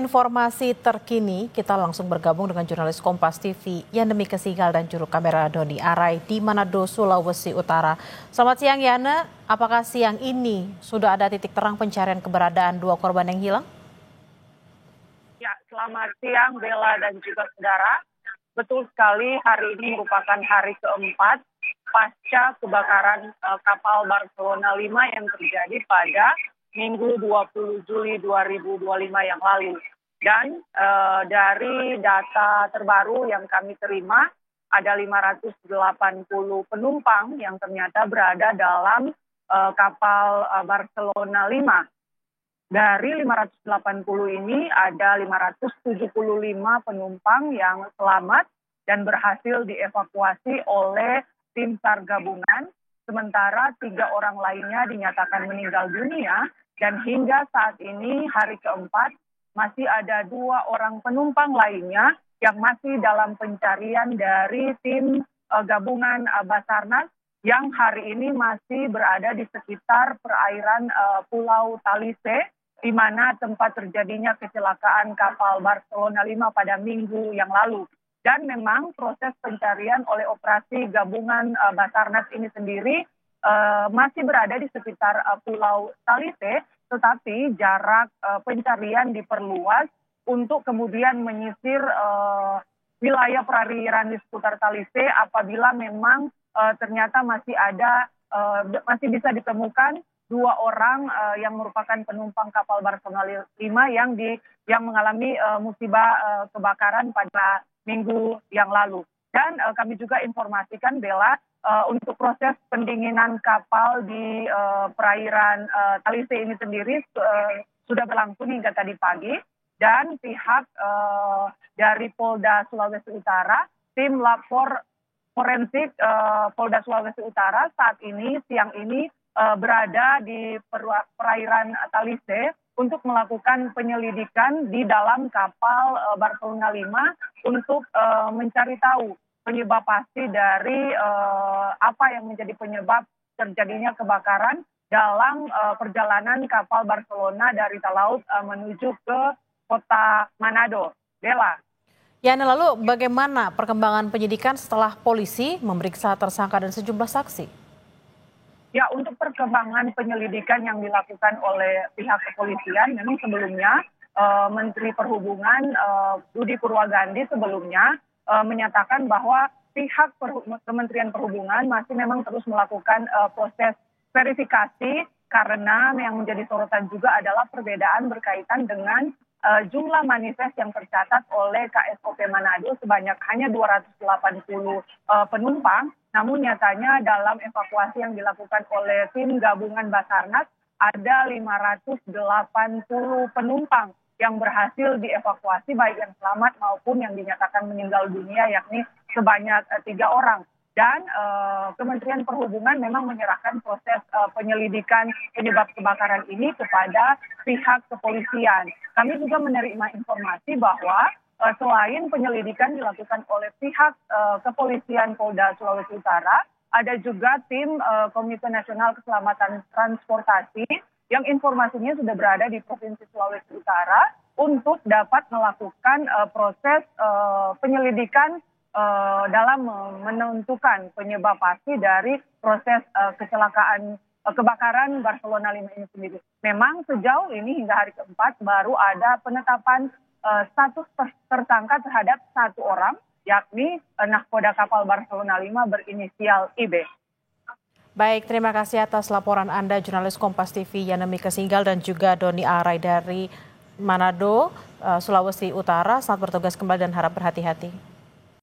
informasi terkini, kita langsung bergabung dengan jurnalis Kompas TV, Yana Mika Sihgal dan juru kamera Doni Arai di Manado, Sulawesi Utara. Selamat siang Yana, apakah siang ini sudah ada titik terang pencarian keberadaan dua korban yang hilang? Ya, selamat siang Bella dan juga saudara. Betul sekali, hari ini merupakan hari keempat pasca kebakaran kapal Barcelona 5 yang terjadi pada Minggu 20 Juli 2025 yang lalu. Dan dari data terbaru yang kami terima, ada 580 penumpang yang ternyata berada dalam kapal Barcelona 5. Dari 580 ini ada 575 penumpang yang selamat dan berhasil dievakuasi oleh tim SAR gabungan. Sementara 3 orang lainnya dinyatakan meninggal dunia. Dan hingga saat ini hari keempat masih ada 2 orang penumpang lainnya yang masih dalam pencarian dari tim gabungan Basarnas yang hari ini masih berada di sekitar perairan Pulau Talise, di mana tempat terjadinya kecelakaan kapal Barcelona 5 pada minggu yang lalu. Dan memang proses pencarian oleh operasi gabungan Basarnas ini sendiri masih berada di sekitar Pulau Talise, tetapi jarak pencarian diperluas untuk kemudian menyisir wilayah perairan di sekitar Talise apabila memang ternyata masih bisa ditemukan 2 orang yang merupakan penumpang kapal Barcelona 5 yang mengalami musibah kebakaran pada minggu yang lalu. Dan kami juga informasikan Bella, untuk proses pendinginan kapal di perairan Talise ini sendiri sudah berlangsung hingga tadi pagi, dan pihak dari Polda Sulawesi Utara, tim lapor forensik Polda Sulawesi Utara saat ini siang ini berada di perairan Talise untuk melakukan penyelidikan di dalam kapal Barcelona 5 untuk mencari tahu penyebab pasti dari apa yang menjadi penyebab terjadinya kebakaran dalam perjalanan kapal Barcelona dari Talaut menuju ke kota Manado. Bella. Yana, lalu bagaimana perkembangan penyidikan setelah polisi memeriksa tersangka dan sejumlah saksi? Ya, untuk perkembangan penyelidikan yang dilakukan oleh pihak kepolisian, memang sebelumnya Menteri Perhubungan Budi Purwagandi sebelumnya menyatakan bahwa pihak Kementerian Perhubungan masih memang terus melakukan proses verifikasi, karena yang menjadi sorotan juga adalah perbedaan berkaitan dengan jumlah manifest yang tercatat oleh KSOP Manado sebanyak hanya 280 penumpang. Namun nyatanya dalam evakuasi yang dilakukan oleh tim gabungan Basarnas ada 580 penumpang yang berhasil dievakuasi, baik yang selamat maupun yang dinyatakan meninggal dunia, yakni sebanyak 3 orang. Dan Kementerian Perhubungan memang menyerahkan proses penyelidikan penyebab kebakaran ini kepada pihak kepolisian. Kami juga menerima informasi bahwa selain penyelidikan dilakukan oleh pihak kepolisian Polda Sulawesi Utara, ada juga tim Komite Nasional Keselamatan Transportasi yang informasinya sudah berada di Provinsi Sulawesi Utara untuk dapat melakukan proses penyelidikan dalam menentukan penyebab pasti dari proses kebakaran Barcelona 5 ini sendiri. Memang sejauh ini hingga hari keempat baru ada penetapan status tersangka terhadap 1 orang, yakni nahkoda kapal Barcelona 5 berinisial IB. Baik, terima kasih atas laporan Anda, jurnalis Kompas TV Yana Mika Sihgal dan juga Doni Arai dari Manado, Sulawesi Utara. Selamat bertugas kembali dan harap berhati-hati.